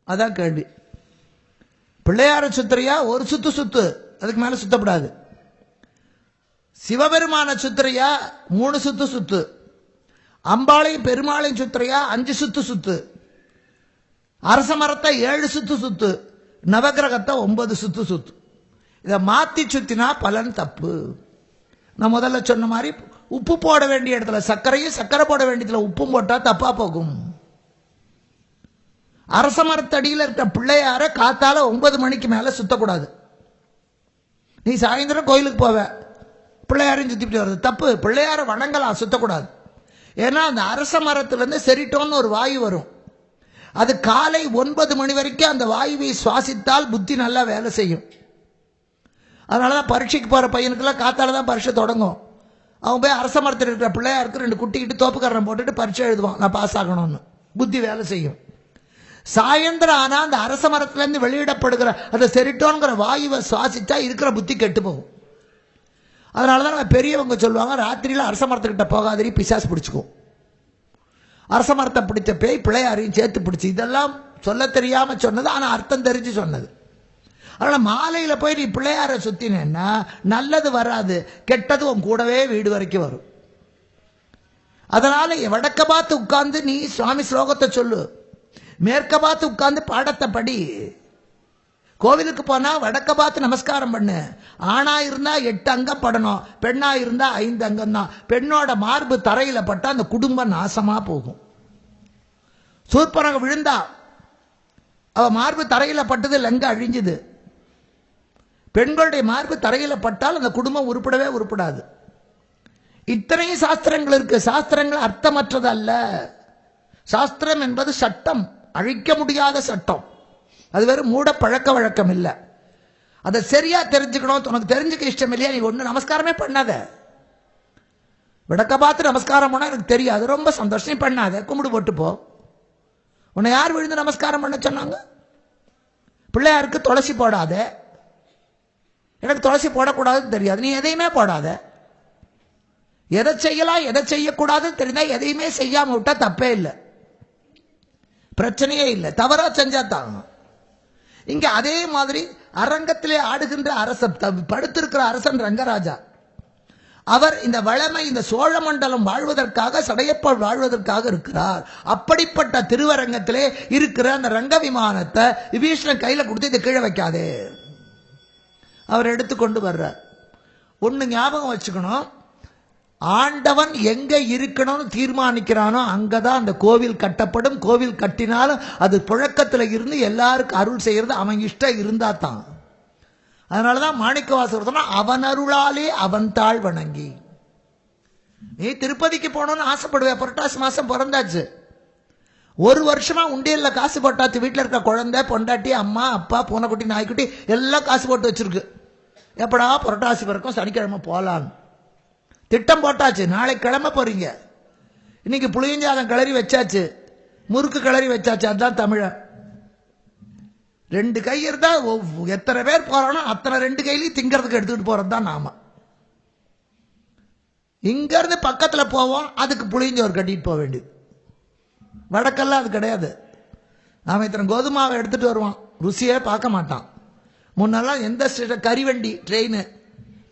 அதான் கேள்வி. பிள்ளையார சுத்திரையா? ஒரு சுத்து சுத்து, அதுக்கு மேல சுத்தப்படாது. சிவபெருமான சுத்திரையா? 3 சுத்து சுத்து. அம்பாளையும் பெருமாளையும் சுத்திரையா? 5 சுத்து சுத்து. அரச மரத்தை 7 சுத்து சுத்து. நவகிரகத்தை 9 சுத்து சுத்து. இதை மாத்தி சுத்தினா பலன் தப்பு. நான் முதல்ல சொன்ன மாதிரி உப்பு போட வேண்டிய இடத்துல சர்க்கரையும், சர்க்கரை போட வேண்டியதுல உப்பும் போட்டா தப்பா போகும். அரச மரத்தடியில் இருக்க பிள்ளையார காத்தால 9 மணிக்கு மேல சுத்தக்கூடாது. நீ சாயந்தரம் கோயிலுக்கு போவ, பிள்ளையாரையும் சுத்திட்டு வருது, தப்பு. பிள்ளையார வணங்கலாம், சுத்தக்கூடாது. ஏன்னா அந்த அரச மரத்திலிருந்து செரிட்டோன்னு ஒரு வாயு வரும். அது காலை 9 மணி வரைக்கும் அந்த வாயுவை சுவாசித்தால் புத்தி நல்லா வேலை செய்யும். அதனாலதான் பரீட்சைக்கு போற பையனுக்கெல்லாம் காத்தால தான் பரீட்சை தொடங்கும். அவன் போய் அரச மரத்தில் இருக்கிற பிள்ளையாருக்கு 2 குட்டிக்கிட்டு தோப்புக்காரன் போட்டுட்டு பரீட்சை எழுதுவான், நான் பாஸ் ஆகணும்னு. புத்தி வேலை செய்யும். சாயந்தரம் ஆனா அந்த அரச மரத்திலிருந்து வெளியிடப்படுகிற அந்த செரிட்டோன்கிற வாயுவை சுவாசிச்சா இருக்கிற புத்தி கெட்டு போகும். அதனாலதான் நம்ம பெரியவங்க சொல்லுவாங்க, ராத்திரியில அரச மரத்துக்கிட்ட போகாதிரி, பிசாசு பிடிச்சுக்கும். அரச மரத்தை பிடிச்ச பேய் பிள்ளையாரையும் சேர்த்து பிடிச்சு. இதெல்லாம் சொல்ல தெரியாம சொன்னது, ஆனா அர்த்தம் தெரிஞ்சு சொன்னது. அதனால மாலையில போய் நீ பிள்ளையார சுத்தினா நல்லது வராது, கெட்டது உன் கூடவே வீடு வரைக்கும் வரும். அதனால வடக்க பார்த்து உட்கார்ந்து நீ சுவாமி ஸ்லோகத்தை சொல்லு, மேற்க பார்த்து உட்கார்ந்து பாடத்தை படி. கோவிலுக்கு போனா வடக்க பார்த்து நமஸ்காரம் பண்ணு. ஆணா இருந்தா 8 அங்கம் படணும், பெண்ணா இருந்தா 5 அங்கம் தான். பெண்ணோட மார்பு தரையில பட்டா அந்த குடும்பம் நாசமா போகும். சூர்பனக விழுந்தா, அவ மார்பு தரையில பட்டது, லங்க அழிஞ்சுது. பெண்களுடைய மார்பு தரையில பட்டால் அந்த குடும்பம் உருப்படவே உருப்படாது. இத்தனையும் சாஸ்திரங்கள் இருக்கு. சாஸ்திரங்கள் அர்த்தமற்றது அல்ல. சாஸ்திரம் என்பது சட்டம், அழிக்க முடியாத சட்டம். அது வெறும் மூட பழக்க வழக்கம் இல்லை. அதை சரியா தெரிஞ்சுக்கணும். உனக்கு தெரிஞ்சுக்க இஷ்டம் இல்லையா, நீ ஒண்ணு நமஸ்காரமே பண்ணாத. விடக்க பார்த்து நமஸ்காரம் பண்ணா எனக்கு தெரியாது, ரொம்ப சந்தோஷம், நீ பண்ணாத, கும்பிடு போட்டு போ. உன்னை யார் விழுந்து நமஸ்காரம் பண்ண சொன்னாங்க? பிள்ளையாருக்கு துளசி போடாத. எனக்கு துளசி போடக்கூடாதுன்னு தெரியாது, நீ எதையுமே போடாத. எதை செய்யலாம் எதை செய்யக்கூடாதுன்னு தெரிந்தா எதையுமே செய்யாம விட்டா தப்பே இல்லை, பிரச்சனையே இல்லை. தவறா செஞ்சா தான். இங்க அதே மாதிரி அரங்கத்திலே ஆடுகின்ற அரசன், படுத்திருக்கிற அரசன் ரங்கராஜா, அவர் இந்த வளமை, இந்த சோழ மண்டலம் வாழ்வதற்காக, சடையப்ப வாழ்வதற்காக இருக்கிறார். அப்படிப்பட்ட திருவரங்கத்திலே இருக்கிற அந்த ரங்க விமானத்தை விபீஷணன் கையில கொடுத்து இதை கீழே வைக்காதே, அவர் எடுத்துக்கொண்டு வர்றார். ஒண்ணு ஞாபகம் வச்சுக்கணும், ஆண்டவன் எங்க இருக்கணும்னு தீர்மானிக்கிறானோ அங்கதான் அந்த கோவில் கட்டப்படும். கோவில் கட்டினாலும் அது புழக்கத்துல இருந்து எல்லாருக்கும் அருள் செய்யறது அவன் இஷ்டம் இருந்தா தான். அதனாலதான் மாணிக்கவாசகர் சொன்னா, அவன் அருளாலே அவன் தாழ் வணங்கி. நீ திருப்பதிக்கு போனோம்னு ஆசைப்படுவே, புரட்டாசி மாசம் பிறந்தாச்சு, 1 வருஷமா உண்டியல்ல காசு போட்டாச்சு. வீட்டில் இருக்க குழந்தை, பொண்டாட்டி, அம்மா, அப்பா, பூனைக்குட்டி, நாய்க்குட்டி எல்லாம் காசு போட்டு வச்சிருக்கு. எப்படா புரட்டாசி பிறக்கும், சனிக்கிழமை போலான்னு திட்டம் போட்டாச்சு. நாளைக்கு கிளம்ப போறீங்க. இன்னைக்கு புளியஞ்சாதம் கிளறி வச்சாச்சு, முறுக்கு கிளறி வச்சாச்சு. அதுதான் தமிழன். 2 கை இருந்தா எத்தனை பேர் போறோம்னா அத்தனை 2 கையிலையும் திங்கிறதுக்கு எடுத்துக்கிட்டு போறது தான் நாம. இங்க இருந்து பக்கத்துல போவோம், அதுக்கு புளியஞ்சோறு கட்டிட்டு போக வேண்டியது. வடக்கெல்லாம் அது கிடையாது. நாம இத்தனை கோதுமாவை எடுத்துட்டு வருவான், ருசியே பார்க்க மாட்டான். முன்னெல்லாம் எந்த கறி வண்டி, ட்ரெயின்,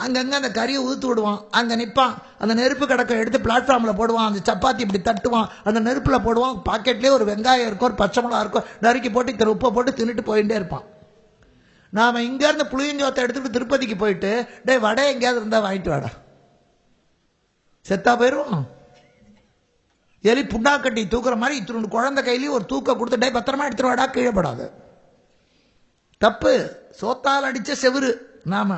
அங்கங்க அந்த கறியை ஊத்து விடுவான், அங்க நிற்பான், அந்த நெருப்பு கடக்க எடுத்து பிளாட்ஃபார்ம்ல போடுவான், அந்த சப்பாத்தி இப்படி தட்டுவான், அந்த நெருப்புல போடுவான், பாக்கெட்லேயே ஒரு வெங்காயம் இருக்கும், ஒரு பச்சை மிளகா இருக்கும், நறுக்கி போட்டு இத்தனை உப்பை போட்டு தின்னுட்டு போயிட்டே இருப்பான். நாம இங்க இருந்து புளியஞ்சோத்தை எடுத்துட்டு திருப்பதிக்கு போயிட்டு, டே வடை எங்கேயாவது இருந்தா வாங்கிட்டு வாடா, செத்தா போயிடுவோம். எலி புண்ணாக்கட்டி தூக்குற மாதிரி இத்தினோட குழந்தை கையிலேயே ஒரு தூக்க கொடுத்து, டே பத்திரமா எடுத்துட்டு வாடா, கீழப்படாது. தப்பு. சோத்தால் அடிச்ச செவுரு. நாம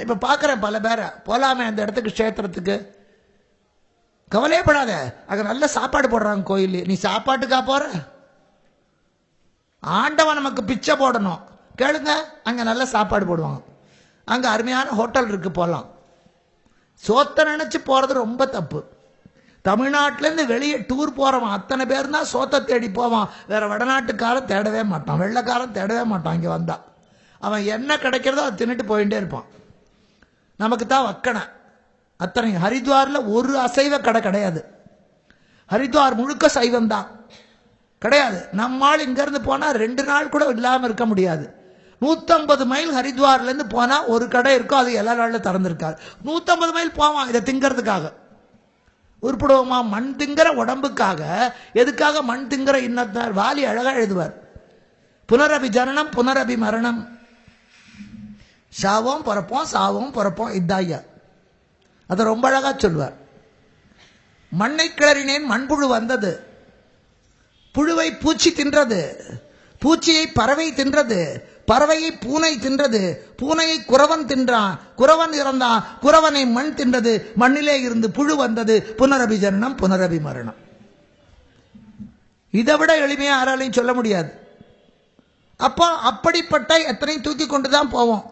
இப்ப பாக்குறேன் பல பேரை, போலாமே அந்த இடத்துக்கு, கஷேத்திரத்துக்கு, கவலையப்படாத, அங்க நல்ல சாப்பாடு போடுறாங்க கோயில். நீ சாப்பாட்டுக்கா போற? ஆண்டவன் நமக்கு பிச்சை போடணும், கேளுங்க, அங்க நல்ல சாப்பாடு போடுவாங்க. அங்க அருமையான ஹோட்டல் இருக்கு, போலாம். சோத்த நினைச்சு போறது ரொம்ப தப்பு. தமிழ்நாட்டில இருந்து வெளியே டூர் போறவன் அத்தனை பேர் தான் சோத்த தேடி போவான். வேற வடநாட்டுக்காரன் தேடவே மாட்டான், வெள்ளைக்காரன் தேடவே மாட்டான். இங்க வந்தா அவன் என்ன கிடைக்கிறதோ அதை தின்னுட்டு போயிட்டே இருப்பான். நமக்கு தான் வக்கணை அத்தனை. ஹரித்வார்ல ஒரு அசைவ கடை கிடையாது. ஹரித்வார் முழுக்க சைவம் தான். கிடையாது. நம்மால் இங்கிருந்து போனா 2 நாள் கூட இல்லாம இருக்க முடியாது. 150 மைல் ஹரித்வார்ல இருந்து போனா ஒரு கடை இருக்கும், அது எல்லா நாள்ல திறந்திருக்காரு. 150 மைல் போவான் இதை திங்கிறதுக்காக. உருப்படுவோமா? மண் திங்கிற உடம்புக்காக. எதுக்காக மண் திங்கிற இன்னத்தார்? வாலி அழகா எழுதுவார், புனரபி ஜனனம் புனரபி மரணம், சாவும் பிறப்போம் சாவும் பிறப்போம், இதாயா. அதை ரொம்ப அழகா சொல்வார். மண்ணை கிளறினேன் மண்புழு வந்தது, புழுவை பூச்சி தின்றது, பூச்சியை பறவை தின்றது, பறவையை பூனை தின்றது, பூனையை குறவன் தின்றான், குறவன் இறந்தான், குறவனை மண் தின்றது, மண்ணிலே இருந்து புழு வந்தது, புனரபி ஜனனம் புனரபி மரணம். இதை விட எளிமையா யாராலையும் சொல்ல முடியாது. அப்போ அப்படிப்பட்ட எத்தனை தூக்கி கொண்டுதான் போவோம்.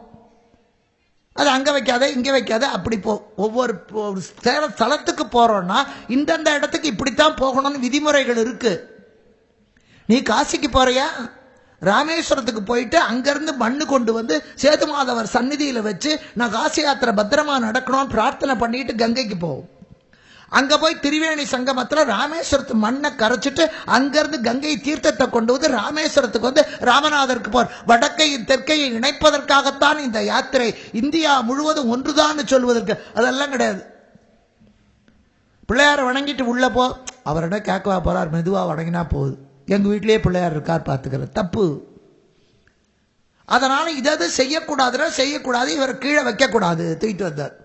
அது அங்க வைக்காத இங்க வைக்காத அப்படி போ. ஒவ்வொரு ஸ்தலத்துக்கு போறோம்னா இந்தந்த இடத்துக்கு இப்படித்தான் போகணும்னு விதிமுறைகள் இருக்கு. நீ காசிக்கு போறியா, ராமேஸ்வரத்துக்கு போயிட்டு அங்கிருந்து மண்ணு கொண்டு வந்து சேது மாதவர் சந்நிதியில வச்சு நான் காசி யாத்திரை பத்திரமா நடக்கணும்னு பிரார்த்தனை பண்ணிட்டு கங்கைக்கு போவோம். அங்க போய் திரிவேணி சங்கமத்துல ராமேஸ்வரத்து மண்ணை கரைச்சிட்டு அங்கிருந்து கங்கை தீர்த்தத்தை கொண்டு வந்து ராமேஸ்வரத்துக்கு வந்து ராமநாதருக்கு போற. வடக்கையும் தெற்கையும் இணைப்பதற்காகத்தான் இந்த யாத்திரை. இந்தியா முழுவதும் ஒன்றுதான் சொல்வதற்கு அதெல்லாம் கிடையாது. பிள்ளையார வணங்கிட்டு உள்ள போ, அவரிடம் கேட்கவா போறார், மெதுவா வணங்கினா போகுது. எங்க வீட்டிலேயே பிள்ளையார் இருக்கார் பார்த்துக்கிறது தப்பு. அதனால இதை செய்யக்கூடாதுன்னா செய்யக்கூடாது, இவர் கீழே வைக்க கூடாது, தூக்கிட்டு வந்தார்.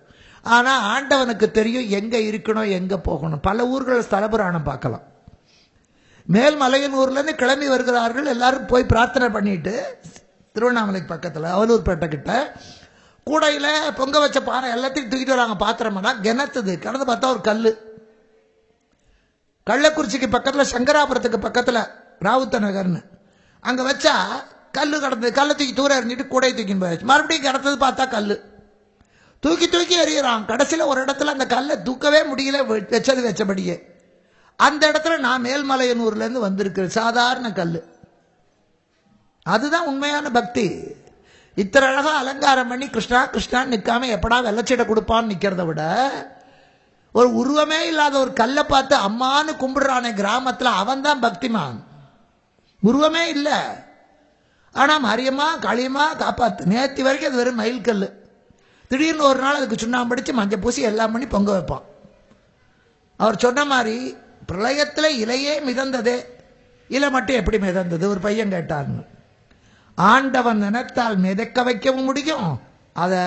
ஆனா ஆண்டவனுக்கு தெரியும் எங்க இருக்கணும் எங்க போகணும். பல ஊர்கள் ஸ்தல புராணம் பார்க்கலாம். மேல்மலையனூர்ல இருந்து கிளம்பி வருகிறார்கள், எல்லாரும் போய் பிரார்த்தனை பண்ணிட்டு திருவண்ணாமலைக்கு பக்கத்துல அவலூர்பேட்டை கிட்ட கூடையில பொங்க வச்ச பானை எல்லாத்தையும் தூக்கிட்டு வராங்க. பாத்திரம்னா கிணத்துது. கிணத்து பார்த்தா ஒரு கல்லு. கள்ளக்குறிச்சிக்கு பக்கத்துல சங்கராபுரத்துக்கு பக்கத்துல ராவுத்த நகர்னு அங்க வச்சா கல்லு கடந்தது. கல்லை தூக்கி தூரம் எறிஞ்சிட்டு கூடை தூக்கின்னு போயாச்சு. மறுபடியும் கிடத்தது பார்த்தா கல்லு. தூக்கி தூக்கி எறிகிறான். கடைசியில் ஒரு இடத்துல அந்த கல்லை தூக்கவே முடியல, வச்சது வச்சபடியே. அந்த இடத்துல நான் மேல்மலையனூர்ல இருந்து வந்திருக்கிறேன். சாதாரண கல்லு. அதுதான் உண்மையான பக்தி. இத்தனை அழகா அலங்காரம் பண்ணி கிருஷ்ணா கிருஷ்ணான்னு நிற்காம எப்படா வெள்ளச்சீடை கொடுப்பான்னு நிக்கிறத விட ஒரு உருவமே இல்லாத ஒரு கல்லை பார்த்து அம்மானு கும்பிடுறானே கிராமத்துல, அவன் தான் பக்திமான். உருவமே இல்லை, ஆனா மாரியம்மா காளியம்மா காப்பாத்து. நேத்தி வரைக்கும் அது வெறும் மயில் கல். திடீர்னு ஒரு நாள் அதுக்கு சுண்ணாம்பு அடிச்சு மஞ்சள் பூசி எல்லாம் பண்ணி பொங்க வைப்பான். அவர் சொன்ன மாதிரி பிரளயத்துல இலையே மிதந்ததே, இலை மட்டும் எப்படி மிதந்தது ஒரு பையன் கேட்டார்னு. ஆண்டவன் நினைத்தால் மிதக்க வைக்கவும் முடியும், அதை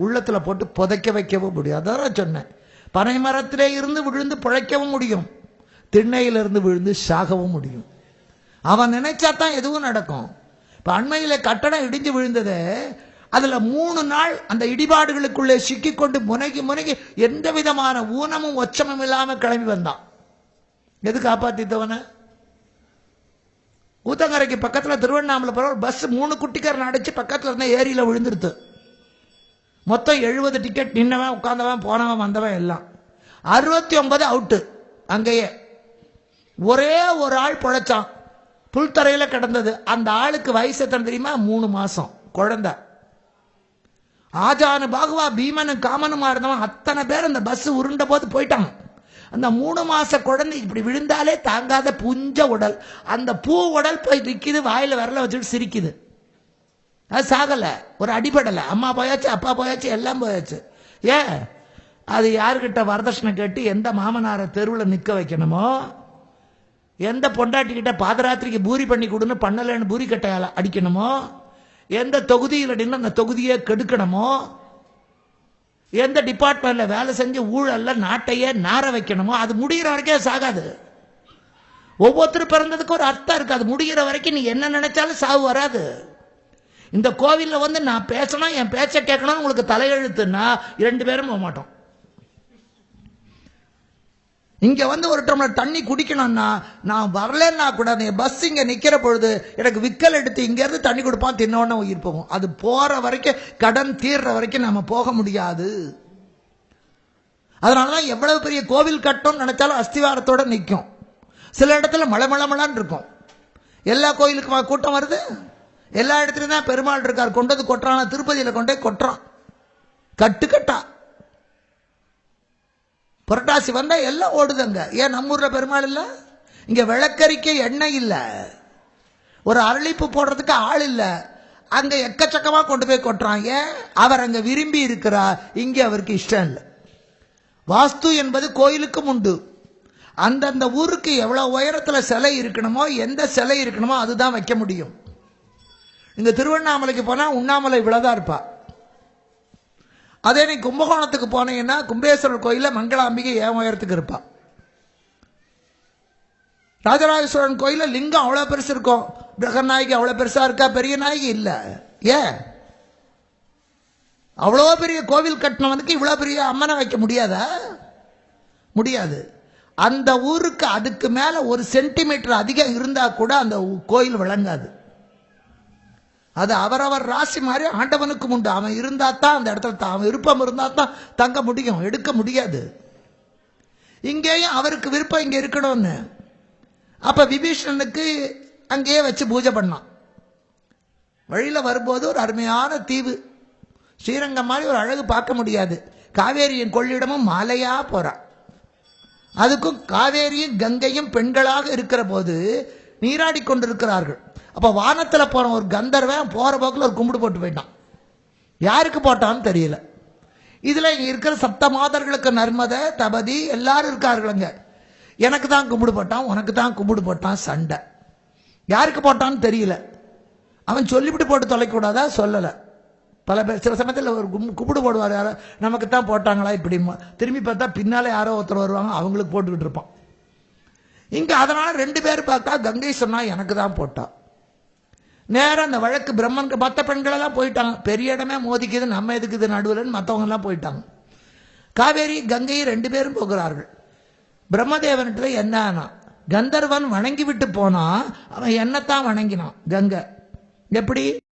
உள்ளத்துல போட்டு புதைக்க வைக்கவும் முடியும். அதான் சொன்னேன். பனை மரத்திலே இருந்து விழுந்து பிழைக்கவும் முடியும், திண்ணையிலிருந்து விழுந்து சாகவும் முடியும். அவன் நினைச்சாதான் எதுவும் நடக்கும். இப்ப அண்மையில கட்டடம் இடிஞ்சு விழுந்தது, அதுல 3 நாள் அந்த இடிபாடுகளுக்குள்ளே சிக்கிக்கொண்டு முனகி முனகி எந்த விதமான ஊனமும் ஒச்சமும் இல்லாம கிளம்பி வந்தான். எது காப்பாத்தித்தவன? ஊத்தங்கரைக்கு பக்கத்துல திருவண்ணாமலை போற ஒரு பஸ் 3 குட்டிக்காரன் அடிச்சு பக்கத்துல இருந்த ஏரியில விழுந்துருத்து. மொத்தம் 70 டிக்கெட், நின்னவன் உட்கார்ந்தவன் போனவன் வந்தவன் எல்லாம். 69 அவுட்டு. அங்கேயே ஒரே ஒரு ஆள் பொழைச்சான், புல்தரையில கிடந்தது. அந்த ஆளுக்கு வயசு எத்தனை தெரியுமா? 3 மாசம் குழந்தை. ஆஜானு பாகுவா பீமனு காமனுமா இருந்தவன் அத்தனை பேர் அந்த பஸ் உருண்ட போது போயிட்டான். அந்த 3 மாச குழந்தை இப்படி விழுந்தாலே தாங்காத புஞ்ச உடல். அந்த பூ உடல் போய் நிக்குது, வாயில விரல வச்சுட்டு சிரிக்குது. அது சாகல, ஒரு அடிபடலை. அம்மா போயாச்சு, அப்பா போயாச்சு, எல்லாம் போயாச்சு. ஏன்? அது யாருக்கிட்ட வரதட்சணை கேட்டு எந்த மாமனார தெருவில் நிற்க வைக்கணுமோ, எந்த பொண்டாட்டிக்கிட்ட பாதராத்திரிக்கு பூரி பண்ணி கொடுன்னு பண்ணலன்னு பூரி கட்டையால அடிக்கணுமோ, எந்த தொகுதியில் நின்று அந்த தொகுதியை கெடுக்கணுமோ, எந்த டிபார்ட்மெண்ட்ல வேலை செஞ்சு ஊழல்ல நாட்டையே நார வைக்கணுமோ, அது முடிகிற வரைக்கும் சாகாது. ஒவ்வொருத்தரும் பிறந்ததுக்கு ஒரு அர்த்தம் இருக்கு. அது முடிகிற வரைக்கும் நீ என்ன நினைச்சாலும் சாவு வராது. இந்த கோவில்ல வந்து நான் பேசணும், என் பேச்ச கேட்கணும், உங்களுக்கு தலையெழுத்துன்னா 2 பேரும் போக மாட்டோம். இங்க வந்து ஒரு டம்ளர் தண்ணி குடிக்கணும்னா நான் வரலன்னா கூட பஸ் இங்க நிக்கிற பொழுது எனக்கு விக்கல் எடுத்து இங்க இருந்து தண்ணி கொடுப்பான், தின்னோன்னு உயிர் போகும். அது போற வரைக்கும், கடன் தீர்ற வரைக்கும் நம்ம போக முடியாது. அதனாலதான் எவ்வளவு பெரிய கோவில் கட்டணும்னு நினைச்சாலும் அஸ்திவாரத்தோட நிற்கும். சில இடத்துல மளமளமளான்னு இருக்கும். எல்லா கோயிலுக்குமா கூட்டம் வருது? எல்லா இடத்துலயும் தான் பெருமாள் இருக்கார், கொண்டது கொட்டுறான். திருப்பதியில கொண்டே கொட்டுறான் கட்டுக்கட்டா. புரட்டாசி வந்தா எல்லாம் ஓடுதுங்க. ஏன் நம்ம ஊர்ல பெருமாள் இல்ல? இங்க விளக்கரிக்க எண்ணெய் இல்ல, ஒரு அரளிப்பு போடுறதுக்கு ஆள் இல்ல, அங்க எக்கச்சக்கமா கொண்டு போய் கொட்டுறாங்க. அவர் அங்க விரும்பி இருக்கிறார், இங்க அவருக்கு இஷ்டம் இல்லை. வாஸ்து என்பது கோயிலுக்கும் உண்டு. அந்தந்த ஊருக்கு எவ்வளவு உயரத்துல சிலை இருக்கணுமோ, எந்த சிலை இருக்கணுமோ அதுதான் வைக்க முடியும். இங்க திருவண்ணாமலைக்கு போனா உண்ணாமலை இவ்வளவுதான் இருப்பா. அதே நீ கும்பகோணத்துக்கு போனீங்கன்னா கும்பேஸ்வரர் கோயில மங்களாம்பிகை ஏன் உயரத்துக்கு இருப்பா. ராஜராஜேஸ்வரன் கோயில லிங்கம் அவ்வளவு பெருசு இருக்கும், பிரகநாயகி அவ்வளவு பெருசா இருக்கா, பெரிய நாயகி இல்ல. ஏன் அவ்வளோ பெரிய கோவில் கட்டினவனுக்கு இவ்வளவு பெரிய அம்மனை வைக்க முடியாதா? முடியாது. அந்த ஊருக்கு அதுக்கு மேல ஒரு சென்டிமீட்டர் அதிகம் இருந்தா கூட அந்த கோயில் விளங்காது. அது அவரவர் ராசி மாதிரி ஆண்டவனுக்கு உண்டு. அவன் இருந்தா தான் அந்த இடத்துல அவன் விருப்பம் இருந்தா தான் தங்க முடியும், எடுக்க முடியாது. இங்கேயும் அவருக்கு விருப்பம் இங்க இருக்கணும்னு. அப்ப விபீஷணனுக்கு அங்கேயே வச்சு பூஜை பண்ணான். வழியில வரும்போது ஒரு அருமையான தீவு, ஸ்ரீரங்கம் மாதிரி ஒரு அழகு பார்க்க முடியாது. காவேரியின் கொள்ளிடமும் மாலையா போறான். அதுக்கும் காவேரியும் கங்கையும் பெண்களாக இருக்கிற போது நீராடி கொண்டிருக்கிறார்கள். அப்ப வானத்துல போற ஒரு கந்தர்வன் போற போக்குல ஒரு கும்பிடு போட்டு போயிட்டான். யாருக்கு போட்டான்னு தெரியல. இதுல இங்க இருக்கிற சப்த மாதர்களுக்கு நர்மதை தபதி எல்லாரும் இருக்கார்களுங்க. எனக்கு தான் கும்பிடு போட்டான், உனக்கு தான் கும்பிடு போட்டான், சண்டை. யாருக்கு போட்டான்னு தெரியல. அவன் சொல்லிவிட்டு போட்டு தொலைக்க கூடாதா, சொல்லல. பல பேர் சில சமயத்தில் ஒரு கும்பிடு போடுவார், யாரோ நமக்கு தான் போட்டாங்களா இப்படி. திரும்பி பார்த்தா பின்னாலே யாரோ ஒருத்தர் வருவாங்க, அவங்களுக்கு போட்டுக்கிட்டு இருப்பான். இங்க அதனால 2 பேர் பார்த்தா கங்கை சொன்னா எனக்கு தான் போட்டா. நேரம் அந்த வழக்கு பிரம்மன் மற்ற பெண்கள் எல்லாம் போயிட்டாங்க. பெரிய இடமே மோதிக்குது, நம்ம எதுக்குது நடுவில், மற்றவங்க எல்லாம் போயிட்டாங்க. காவேரி கங்கை 2 பேரும் போகிறார்கள். பிரம்மதேவன்கிட்ட என்ன, கந்தர்வன் வணங்கி விட்டு போனா அவன் என்னத்தான் வணங்கினான். கங்கை எப்படி